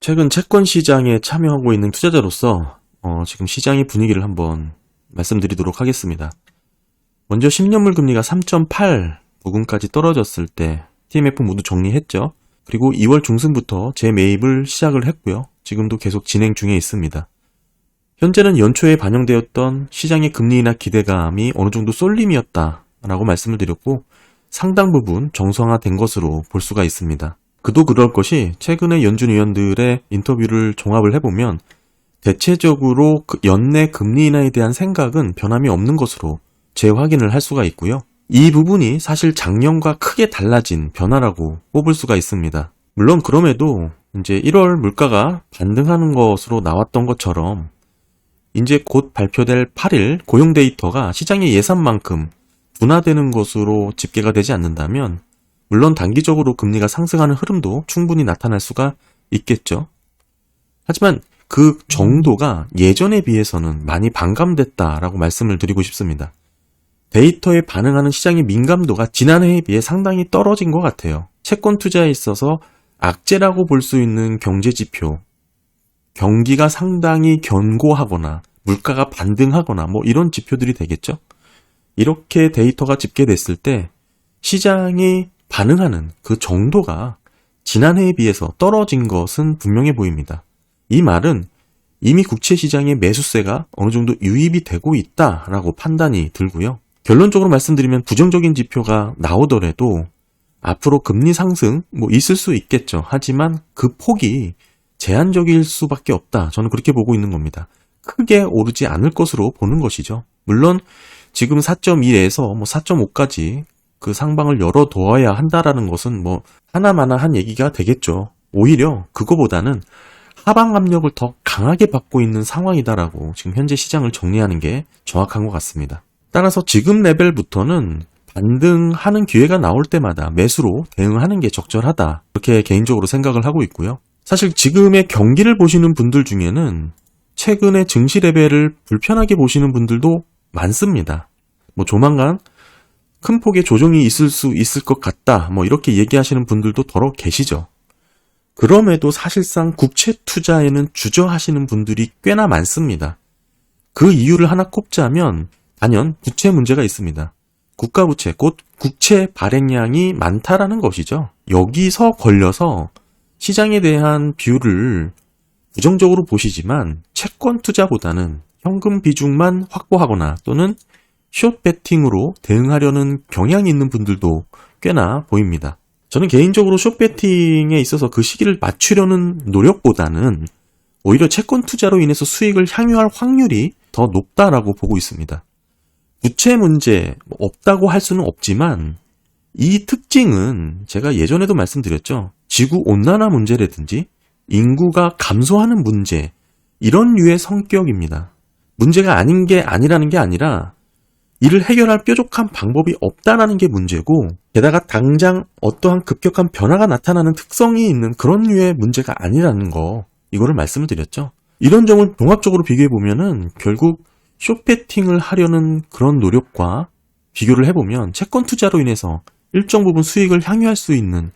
최근 채권 시장에 참여하고 있는 투자자로서 지금 시장의 분위기를 한번 말씀드리도록 하겠습니다. 먼저 10년물 금리가 3.8 부근까지 떨어졌을 때 TMF 모두 정리했죠. 그리고 2월 중순부터 재매입을 시작을 했고요. 지금도 계속 진행 중에 있습니다. 현재는 연초에 반영되었던 시장의 금리 인하 기대감이 어느 정도 쏠림이었다라고 말씀을 드렸고 상당 부분 정상화된 것으로 볼 수가 있습니다. 그도 그럴 것이 최근에 연준 위원들의 인터뷰를 종합을 해보면 대체적으로 연내 금리 인하에 대한 생각은 변함이 없는 것으로 재확인을 할 수가 있고요. 이 부분이 사실 작년과 크게 달라진 변화라고 뽑을 수가 있습니다. 물론 그럼에도 이제 1월 물가가 반등하는 것으로 나왔던 것처럼 이제 곧 발표될 8일 고용 데이터가 시장의 예상만큼 둔화되는 것으로 집계가 되지 않는다면 물론 단기적으로 금리가 상승하는 흐름도 충분히 나타날 수가 있겠죠. 하지만 그 정도가 예전에 비해서는 많이 반감됐다라고 말씀을 드리고 싶습니다. 데이터에 반응하는 시장의 민감도가 지난해에 비해 상당히 떨어진 것 같아요. 채권 투자에 있어서 악재라고 볼 수 있는 경제 지표, 경기가 상당히 견고하거나 물가가 반등하거나 뭐 이런 지표들이 되겠죠. 이렇게 데이터가 집계됐을 때 시장이 반응하는 그 정도가 지난해에 비해서 떨어진 것은 분명해 보입니다. 이 말은 이미 국채 시장의 매수세가 어느 정도 유입이 되고 있다라고 판단이 들고요. 결론적으로 말씀드리면 부정적인 지표가 나오더라도 앞으로 금리 상승 있을 수 있겠죠. 하지만 그 폭이 제한적일 수밖에 없다. 저는 그렇게 보고 있는 겁니다. 크게 오르지 않을 것으로 보는 것이죠. 물론 지금 4.1에서 4.5까지 그 상방을 열어두어야 한다라는 것은 하나마나한 얘기가 되겠죠. 오히려 그거보다는 하방 압력을 더 강하게 받고 있는 상황이다라고 지금 현재 시장을 정리하는 게 정확한 것 같습니다. 따라서 지금 레벨부터는 반등하는 기회가 나올 때마다 매수로 대응하는 게 적절하다. 그렇게 개인적으로 생각을 하고 있고요. 사실 지금의 경기를 보시는 분들 중에는 최근에 증시 레벨을 불편하게 보시는 분들도 많습니다. 조만간 큰 폭의 조정이 있을 수 있을 것 같다. 이렇게 얘기하시는 분들도 더러 계시죠. 그럼에도 사실상 국채 투자에는 주저하시는 분들이 꽤나 많습니다. 그 이유를 하나 꼽자면 단연 부채 문제가 있습니다. 국가부채, 곧 국채 발행량이 많다라는 것이죠. 여기서 걸려서 시장에 대한 뷰를 부정적으로 보시지만 채권 투자보다는 현금 비중만 확보하거나 또는 숏 배팅으로 대응하려는 경향이 있는 분들도 꽤나 보입니다. 저는 개인적으로 숏 배팅에 있어서 그 시기를 맞추려는 노력보다는 오히려 채권 투자로 인해서 수익을 향유할 확률이 더 높다라고 보고 있습니다. 부채 문제 없다고 할 수는 없지만 이 특징은 제가 예전에도 말씀드렸죠. 지구 온난화 문제라든지 인구가 감소하는 문제 이런 류의 성격입니다. 문제가 아닌 게 아니라는 게 아니라 이를 해결할 뾰족한 방법이 없다라는 게 문제고 게다가 당장 어떠한 급격한 변화가 나타나는 특성이 있는 그런 류의 문제가 아니라는 거 이거를 말씀을 드렸죠. 이런 점을 종합적으로 비교해보면은 결국 숏배팅을 하려는 그런 노력과 비교를 해보면 채권 투자로 인해서 일정 부분 수익을 향유할 수 있는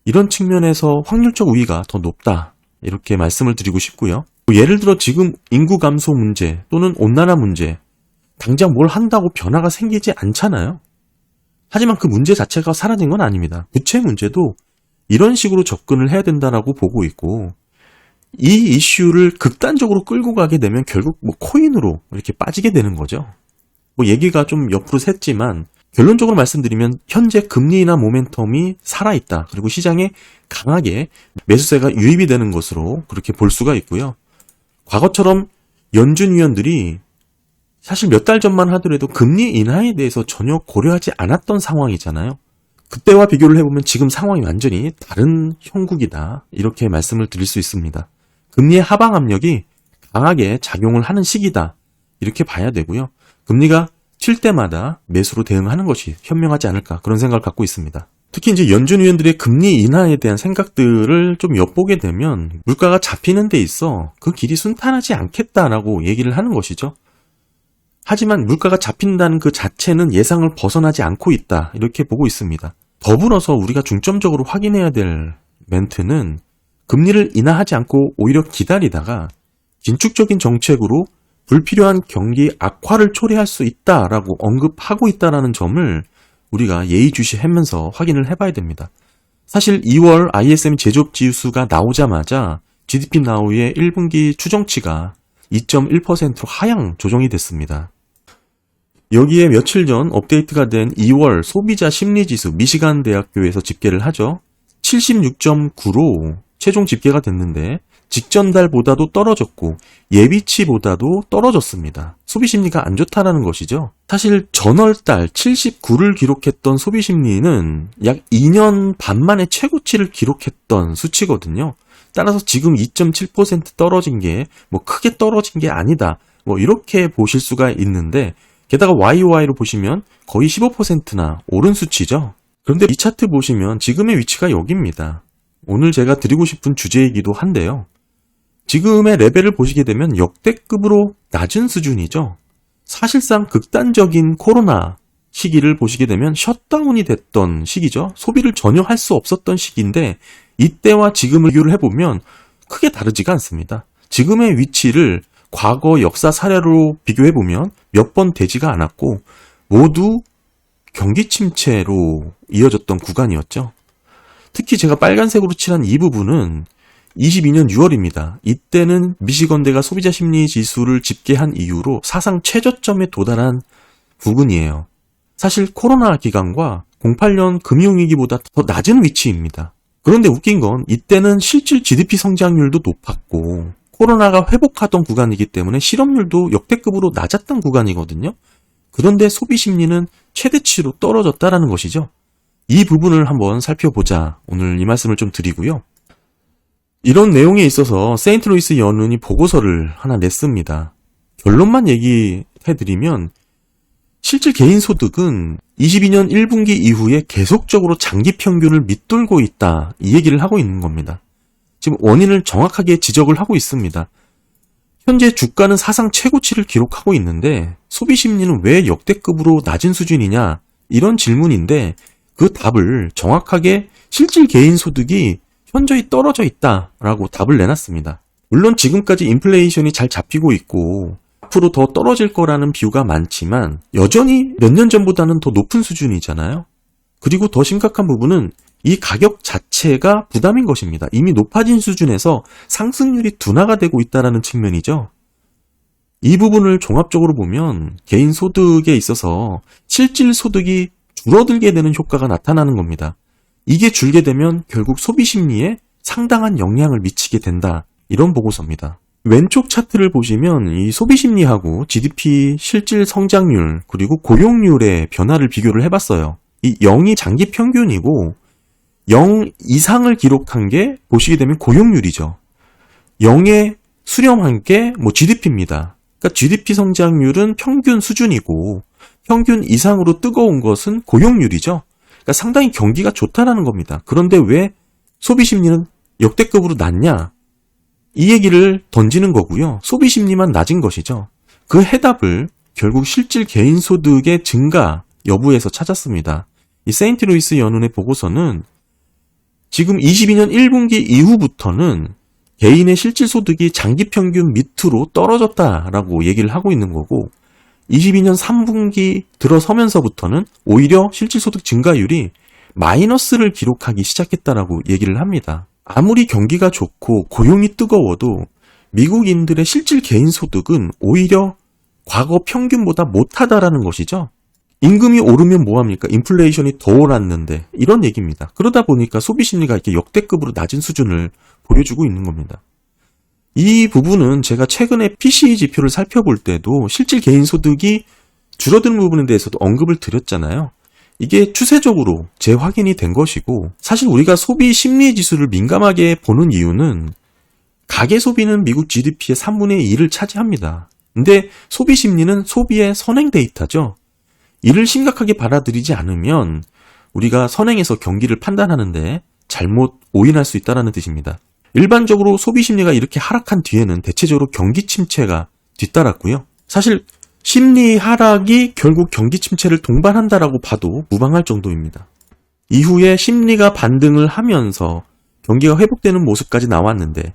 이런 측면에서 확률적 우위가 더 높다 이렇게 말씀을 드리고 싶고요. 예를 들어 지금 인구 감소 문제 또는 온난화 문제 당장 뭘 한다고 변화가 생기지 않잖아요. 하지만 그 문제 자체가 사라진 건 아닙니다. 부채 문제도 이런 식으로 접근을 해야 된다라고 보고 있고 이 이슈를 극단적으로 끌고 가게 되면 결국 코인으로 이렇게 빠지게 되는 거죠. 얘기가 좀 옆으로 샜지만 결론적으로 말씀드리면 현재 금리 인하 모멘텀이 살아있다. 그리고 시장에 강하게 매수세가 유입이 되는 것으로 그렇게 볼 수가 있고요. 과거처럼 연준 위원들이 사실 몇 달 전만 하더라도 금리 인하에 대해서 전혀 고려하지 않았던 상황이잖아요. 그때와 비교를 해보면 지금 상황이 완전히 다른 형국이다. 이렇게 말씀을 드릴 수 있습니다. 금리의 하방 압력이 강하게 작용을 하는 시기다. 이렇게 봐야 되고요. 금리가 튈 때마다 매수로 대응하는 것이 현명하지 않을까 그런 생각을 갖고 있습니다. 특히 이제 연준 위원들의 금리 인하에 대한 생각들을 좀 엿보게 되면 물가가 잡히는 데 있어 그 길이 순탄하지 않겠다라고 얘기를 하는 것이죠. 하지만 물가가 잡힌다는 그 자체는 예상을 벗어나지 않고 있다. 이렇게 보고 있습니다. 더불어서 우리가 중점적으로 확인해야 될 멘트는 금리를 인하하지 않고 오히려 기다리다가 긴축적인 정책으로 불필요한 경기 악화를 초래할 수 있다라고 언급하고 있다는 점을 우리가 예의주시하면서 확인을 해봐야 됩니다. 사실 2월 ISM 제조업지수가 나오자마자 GDP 나우의 1분기 추정치가 2.1%로 하향 조정이 됐습니다. 여기에 며칠 전 업데이트가 된 2월 소비자 심리지수 미시간 대학교에서 집계를 하죠. 76.9로 최종 집계가 됐는데 직전 달보다도 떨어졌고 예비치보다도 떨어졌습니다. 소비심리가 안 좋다는 것이죠. 사실 전월달 79를 기록했던 소비심리는 약 2년 반 만에 최고치를 기록했던 수치거든요. 따라서 지금 2.7% 떨어진 게 뭐 크게 떨어진 게 아니다. 뭐 이렇게 보실 수가 있는데 게다가 YOY로 보시면 거의 15%나 오른 수치죠. 그런데 이 차트 보시면 지금의 위치가 여기입니다. 오늘 제가 드리고 싶은 주제이기도 한데요. 지금의 레벨을 보시게 되면 역대급으로 낮은 수준이죠. 사실상 극단적인 코로나 시기를 보시게 되면 셧다운이 됐던 시기죠. 소비를 전혀 할 수 없었던 시기인데 이때와 지금을 비교를 해보면 크게 다르지가 않습니다. 지금의 위치를 과거 역사 사례로 비교해보면 몇 번 되지가 않았고 모두 경기 침체로 이어졌던 구간이었죠. 특히 제가 빨간색으로 칠한 이 부분은 22년 6월입니다. 이때는 미시건대가 소비자 심리 지수를 집계한 이후로 사상 최저점에 도달한 부분이에요. 사실 코로나 기간과 08년 금융위기보다 더 낮은 위치입니다. 그런데 웃긴 건 이때는 실질 GDP 성장률도 높았고 코로나가 회복하던 구간이기 때문에 실업률도 역대급으로 낮았던 구간이거든요. 그런데 소비 심리는 최대치로 떨어졌다라는 것이죠. 이 부분을 한번 살펴보자. 오늘 이 말씀을 좀 드리고요. 이런 내용에 있어서 세인트루이스 연은이 보고서를 하나 냈습니다. 결론만 얘기해드리면 실질 개인 소득은 22년 1분기 이후에 계속적으로 장기 평균을 밑돌고 있다. 이 얘기를 하고 있는 겁니다. 지금 원인을 정확하게 지적을 하고 있습니다. 현재 주가는 사상 최고치를 기록하고 있는데 소비 심리는 왜 역대급으로 낮은 수준이냐? 이런 질문인데 그 답을 정확하게 실질 개인 소득이 현저히 떨어져 있다라고 답을 내놨습니다. 물론 지금까지 인플레이션이 잘 잡히고 있고 앞으로 더 떨어질 거라는 비유가 많지만 여전히 몇 년 전보다는 더 높은 수준이잖아요. 그리고 더 심각한 부분은 이 가격 자체가 부담인 것입니다. 이미 높아진 수준에서 상승률이 둔화가 되고 있다는 측면이죠. 이 부분을 종합적으로 보면 개인 소득에 있어서 실질 소득이 줄어들게 되는 효과가 나타나는 겁니다. 이게 줄게 되면 결국 소비 심리에 상당한 영향을 미치게 된다. 이런 보고서입니다. 왼쪽 차트를 보시면 이 소비 심리하고 GDP 실질 성장률 그리고 고용률의 변화를 비교를 해봤어요. 이 0이 장기 평균이고 0 이상을 기록한 게 보시게 되면 고용률이죠. 0에 수렴한 게 GDP입니다. 그러니까 GDP 성장률은 평균 수준이고 평균 이상으로 뜨거운 것은 고용률이죠. 그러니까 상당히 경기가 좋다라는 겁니다. 그런데 왜 소비 심리는 역대급으로 낮냐? 이 얘기를 던지는 거고요. 소비 심리만 낮은 것이죠. 그 해답을 결국 실질 개인 소득의 증가 여부에서 찾았습니다. 이 세인트루이스 연은의 보고서는 지금 22년 1분기 이후부터는 개인의 실질 소득이 장기 평균 밑으로 떨어졌다라고 얘기를 하고 있는 거고 22년 3분기 들어서면서부터는 오히려 실질 소득 증가율이 마이너스를 기록하기 시작했다라고 얘기를 합니다. 아무리 경기가 좋고 고용이 뜨거워도 미국인들의 실질 개인 소득은 오히려 과거 평균보다 못하다라는 것이죠. 임금이 오르면 뭐합니까? 인플레이션이 더 올랐는데 이런 얘기입니다. 그러다 보니까 소비 심리가 이렇게 역대급으로 낮은 수준을 보여주고 있는 겁니다. 이 부분은 제가 최근에 PCE 지표를 살펴볼 때도 실질 개인 소득이 줄어드는 부분에 대해서도 언급을 드렸잖아요. 이게 추세적으로 재확인이 된 것이고 사실 우리가 소비 심리 지수를 민감하게 보는 이유는 가계 소비는 미국 GDP의 3분의 1을 차지합니다. 근데 소비 심리는 소비의 선행 데이터죠. 이를 심각하게 받아들이지 않으면 우리가 선행해서 경기를 판단하는데 잘못 오인할 수 있다는 뜻입니다. 일반적으로 소비 심리가 이렇게 하락한 뒤에는 대체적으로 경기 침체가 뒤따랐고요. 사실 심리 하락이 결국 경기 침체를 동반한다라고 봐도 무방할 정도입니다. 이후에 심리가 반등을 하면서 경기가 회복되는 모습까지 나왔는데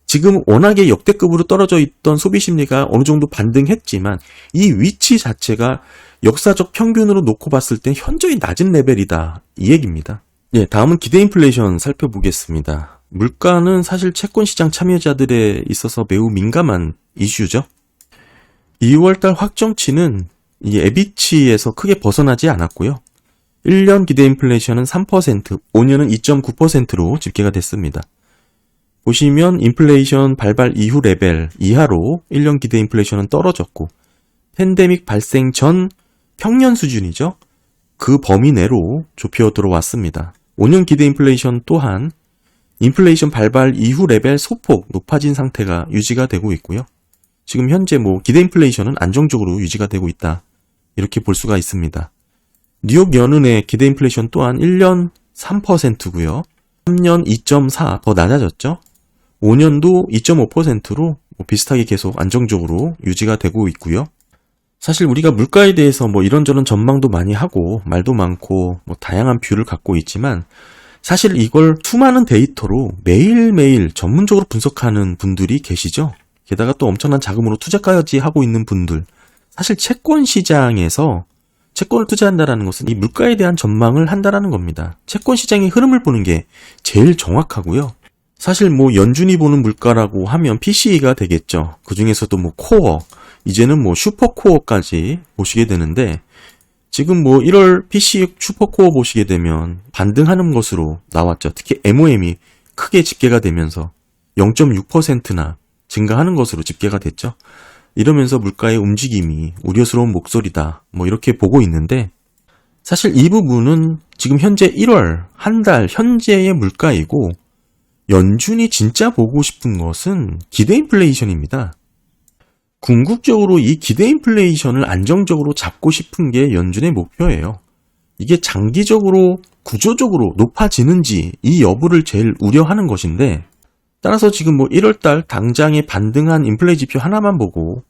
지금 워낙에 역대급으로 떨어져 있던 소비 심리가 어느 정도 반등했지만 이 위치 자체가 역사적 평균으로 놓고 봤을 때 현저히 낮은 레벨이다. 이 얘기입니다. 예, 다음은 기대 인플레이션 살펴보겠습니다. 물가는 사실 채권 시장 참여자들에 있어서 매우 민감한 이슈죠. 2월달 확정치는 이 예비치에서 크게 벗어나지 않았고요. 1년 기대 인플레이션은 3%, 5년은 2.9%로 집계가 됐습니다. 보시면 인플레이션 발발 이후 레벨 이하로 1년 기대 인플레이션은 떨어졌고 팬데믹 발생 전 평년 수준이죠. 그 범위 내로 좁혀 들어왔습니다. 5년 기대 인플레이션 또한 인플레이션 발발 이후 레벨 소폭 높아진 상태가 유지가 되고 있고요. 지금 현재 기대 인플레이션은 안정적으로 유지가 되고 있다. 이렇게 볼 수가 있습니다. 뉴욕 연은의 기대 인플레이션 또한 1년 3%고요. 3년 2.4 더 낮아졌죠. 5년도 2.5%로 비슷하게 계속 안정적으로 유지가 되고 있고요. 사실 우리가 물가에 대해서 이런저런 전망도 많이 하고 말도 많고 다양한 뷰를 갖고 있지만 사실 이걸 수많은 데이터로 매일매일 전문적으로 분석하는 분들이 계시죠. 게다가 또 엄청난 자금으로 투자까지 하고 있는 분들. 사실 채권 시장에서 채권을 투자한다는 것은 이 물가에 대한 전망을 한다는 겁니다. 채권 시장의 흐름을 보는 게 제일 정확하고요. 사실 연준이 보는 물가라고 하면 PCE가 되겠죠. 그 중에서도 코어, 이제는 슈퍼코어까지 보시게 되는데 지금 1월 PCE 슈퍼코어 보시게 되면 반등하는 것으로 나왔죠. 특히 MOM이 크게 집계가 되면서 0.6%나 증가하는 것으로 집계가 됐죠. 이러면서 물가의 움직임이 우려스러운 목소리다. 이렇게 보고 있는데 사실 이 부분은 지금 현재 1월 한 달 현재의 물가이고 연준이 진짜 보고 싶은 것은 기대 인플레이션입니다. 궁극적으로 이 기대 인플레이션을 안정적으로 잡고 싶은 게 연준의 목표예요. 이게 장기적으로 구조적으로 높아지는지 이 여부를 제일 우려하는 것인데 따라서 지금 1월달 당장에 반등한 인플레 지표 하나만 보고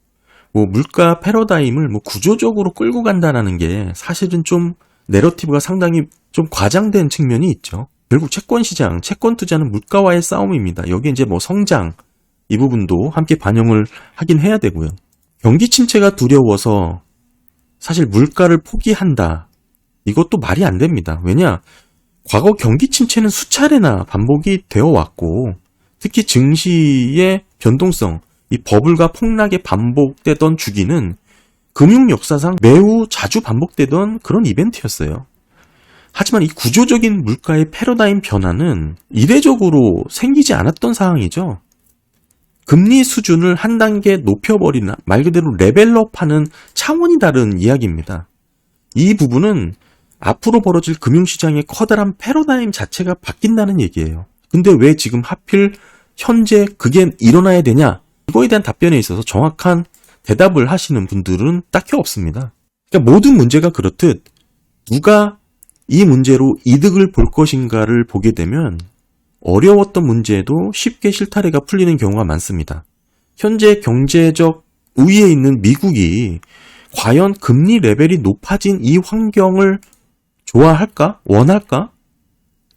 물가 패러다임을 구조적으로 끌고 간다는 게 사실은 좀 내러티브가 상당히 좀 과장된 측면이 있죠. 결국 채권 시장, 채권 투자는 물가와의 싸움입니다. 여기 이제 성장 이 부분도 함께 반영을 하긴 해야 되고요. 경기 침체가 두려워서 사실 물가를 포기한다. 이것도 말이 안 됩니다. 왜냐? 과거 경기 침체는 수차례나 반복이 되어 왔고 특히 증시의 변동성, 이 버블과 폭락에 반복되던 주기는 금융 역사상 매우 자주 반복되던 그런 이벤트였어요. 하지만 이 구조적인 물가의 패러다임 변화는 이례적으로 생기지 않았던 상황이죠. 금리 수준을 한 단계 높여버리나 말 그대로 레벨업하는 차원이 다른 이야기입니다. 이 부분은 앞으로 벌어질 금융시장의 커다란 패러다임 자체가 바뀐다는 얘기예요. 근데 왜 지금 하필 현재 그게 일어나야 되냐? 이거에 대한 답변에 있어서 정확한 대답을 하시는 분들은 딱히 없습니다. 그러니까 모든 문제가 그렇듯 누가 이 문제로 이득을 볼 것인가를 보게 되면 어려웠던 문제도 쉽게 실타래가 풀리는 경우가 많습니다. 현재 경제적 우위에 있는 미국이 과연 금리 레벨이 높아진 이 환경을 좋아할까? 원할까?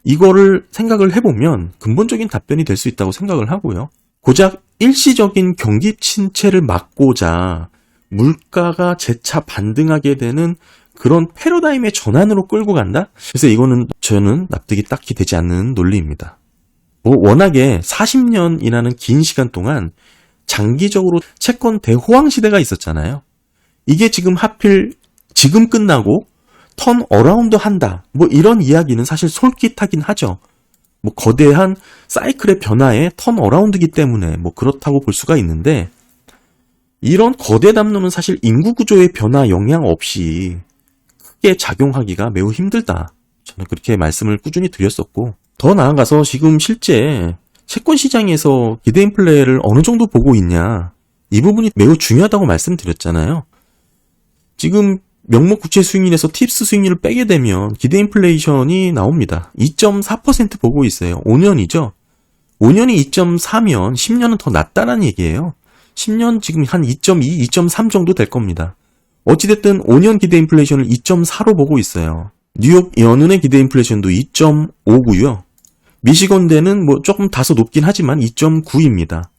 이거를 생각을 해보면 근본적인 답변이 될 수 있다고 생각을 하고요. 고작 일시적인 경기 침체를 막고자 물가가 재차 반등하게 되는 그런 패러다임의 전환으로 끌고 간다? 그래서 이거는 저는 납득이 딱히 되지 않는 논리입니다. 워낙에 40년이라는 긴 시간 동안 장기적으로 채권 대호황 시대가 있었잖아요. 이게 지금 하필 지금 끝나고 턴 어라운드 한다. 이런 이야기는 사실 솔깃하긴 하죠. 거대한 사이클의 변화에 턴 어라운드이기 때문에 그렇다고 볼 수가 있는데 이런 거대 담론은 사실 인구 구조의 변화 영향 없이 크게 작용하기가 매우 힘들다. 저는 그렇게 말씀을 꾸준히 드렸었고 더 나아가서 지금 실제 채권 시장에서 기대 인플레를 어느 정도 보고 있냐 이 부분이 매우 중요하다고 말씀드렸잖아요. 지금 명목 국채 수익률에서 팁스 수익률을 빼게 되면 기대 인플레이션이 나옵니다. 2.4% 보고 있어요. 5년이죠. 5년이 2.4면 10년은 더 낮다는 얘기예요. 10년 지금 한 2.2, 2.3 정도 될 겁니다. 어찌됐든 5년 기대 인플레이션을 2.4로 보고 있어요. 뉴욕 연은의 기대 인플레이션도 2.5고요. 미시건대는 뭐 조금 다소 높긴 하지만 2.9입니다.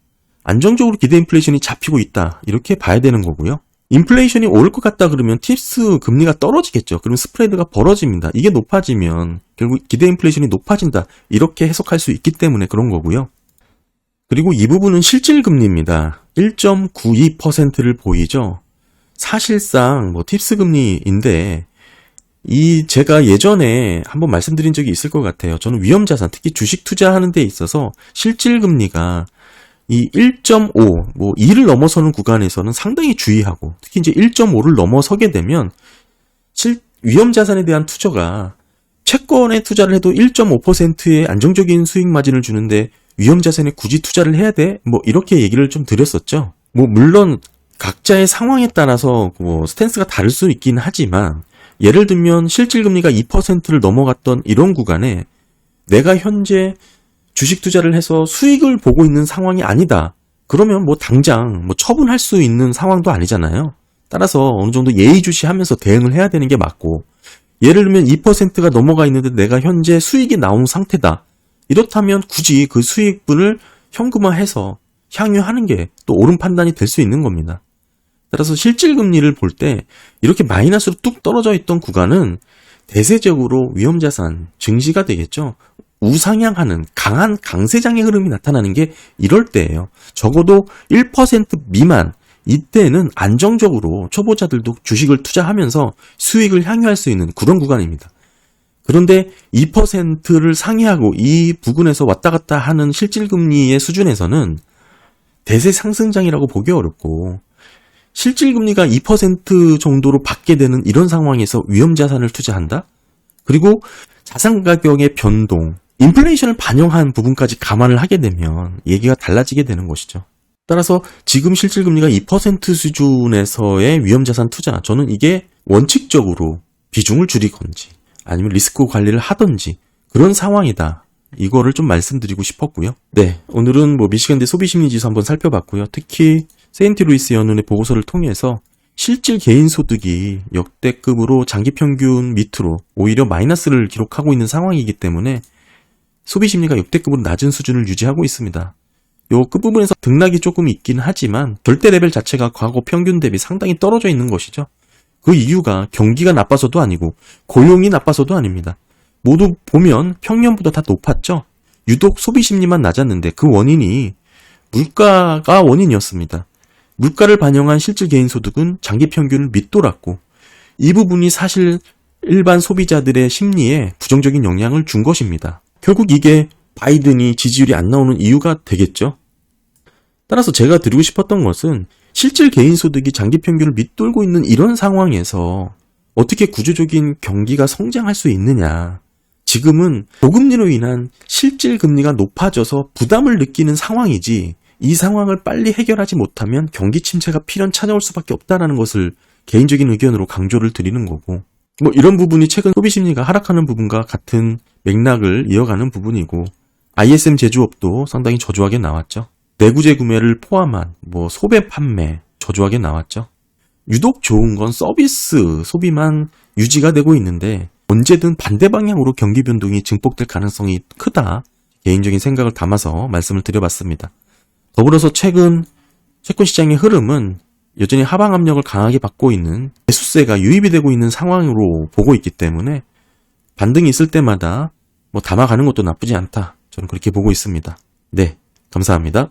안정적으로 기대 인플레이션이 잡히고 있다. 이렇게 봐야 되는 거고요. 인플레이션이 오를 것 같다 그러면 팁스 금리가 떨어지겠죠. 그러면 스프레드가 벌어집니다. 이게 높아지면 결국 기대 인플레이션이 높아진다. 이렇게 해석할 수 있기 때문에 그런 거고요. 그리고 이 부분은 실질 금리입니다. 1.92%를 보이죠. 사실상 뭐 팁스 금리인데 제가 예전에 한번 말씀드린 적이 있을 것 같아요. 저는 위험자산, 특히 주식 투자하는 데 있어서 실질 금리가 이 1.5, 뭐 2를 넘어서는 구간에서는 상당히 주의하고, 특히 이제 1.5를 넘어서게 되면 위험자산에 대한 투자가 채권에 투자를 해도 1.5%의 안정적인 수익 마진을 주는데 위험자산에 굳이 투자를 해야 돼? 뭐 이렇게 얘기를 좀 드렸었죠. 뭐 물론 각자의 상황에 따라서 뭐 스탠스가 다를 수 있긴 하지만, 예를 들면 실질금리가 2%를 넘어갔던 이런 구간에 내가 현재 주식 투자를 해서 수익을 보고 있는 상황이 아니다. 그러면 뭐 당장 뭐 처분할 수 있는 상황도 아니잖아요. 따라서 어느 정도 예의주시하면서 대응을 해야 되는 게 맞고, 예를 들면 2%가 넘어가 있는데 내가 현재 수익이 나온 상태다. 이렇다면 굳이 그 수익분을 현금화해서 향유하는 게 또 옳은 판단이 될 수 있는 겁니다. 따라서 실질금리를 볼 때 이렇게 마이너스로 뚝 떨어져 있던 구간은 대세적으로 위험자산 증시가 되겠죠. 우상향하는 강한 강세장의 흐름이 나타나는 게 이럴 때예요. 적어도 1% 미만, 이때는 안정적으로 초보자들도 주식을 투자하면서 수익을 향유할 수 있는 그런 구간입니다. 그런데 2%를 상회하고 이 부근에서 왔다 갔다 하는 실질금리의 수준에서는 대세 상승장이라고 보기 어렵고, 실질금리가 2% 정도로 받게 되는 이런 상황에서 위험자산을 투자한다? 그리고 자산 가격의 변동, 인플레이션을 반영한 부분까지 감안을 하게 되면 얘기가 달라지게 되는 것이죠. 따라서 지금 실질금리가 2% 수준에서의 위험자산 투자, 저는 이게 원칙적으로 비중을 줄이건지 아니면 리스크 관리를 하던지 그런 상황이다. 이거를 좀 말씀드리고 싶었고요. 네, 오늘은 뭐 미시간대 소비심리지수 한번 살펴봤고요. 특히 세인트 루이스 연은의 보고서를 통해서 실질 개인 소득이 역대급으로 장기 평균 밑으로 오히려 마이너스를 기록하고 있는 상황이기 때문에 소비 심리가 역대급으로 낮은 수준을 유지하고 있습니다. 요 끝부분에서 등락이 조금 있긴 하지만 절대 레벨 자체가 과거 평균 대비 상당히 떨어져 있는 것이죠. 그 이유가 경기가 나빠서도 아니고 고용이 나빠서도 아닙니다. 모두 보면 평년보다 다 높았죠. 유독 소비 심리만 낮았는데 그 원인이 물가가 원인이었습니다. 물가를 반영한 실질 개인 소득은 장기 평균을 밑돌았고, 이 부분이 사실 일반 소비자들의 심리에 부정적인 영향을 준 것입니다. 결국 이게 바이든이 지지율이 안 나오는 이유가 되겠죠. 따라서 제가 드리고 싶었던 것은 실질 개인 소득이 장기 평균을 밑돌고 있는 이런 상황에서 어떻게 구조적인 경기가 성장할 수 있느냐. 지금은 고금리로 인한 실질 금리가 높아져서 부담을 느끼는 상황이지, 이 상황을 빨리 해결하지 못하면 경기 침체가 필연 찾아올 수밖에 없다는 것을 개인적인 의견으로 강조를 드리는 거고, 뭐 이런 부분이 최근 소비 심리가 하락하는 부분과 같은 맥락을 이어가는 부분이고, ISM 제조업도 상당히 저조하게 나왔죠. 내구재 구매를 포함한 뭐 소배 판매 저조하게 나왔죠. 유독 좋은 건 서비스 소비만 유지가 되고 있는데 언제든 반대 방향으로 경기 변동이 증폭될 가능성이 크다. 개인적인 생각을 담아서 말씀을 드려봤습니다. 더불어서 최근 채권 시장의 흐름은 여전히 하방 압력을 강하게 받고 있는 매수세가 유입이 되고 있는 상황으로 보고 있기 때문에 반등이 있을 때마다 뭐 담아가는 것도 나쁘지 않다. 저는 그렇게 보고 있습니다. 네, 감사합니다.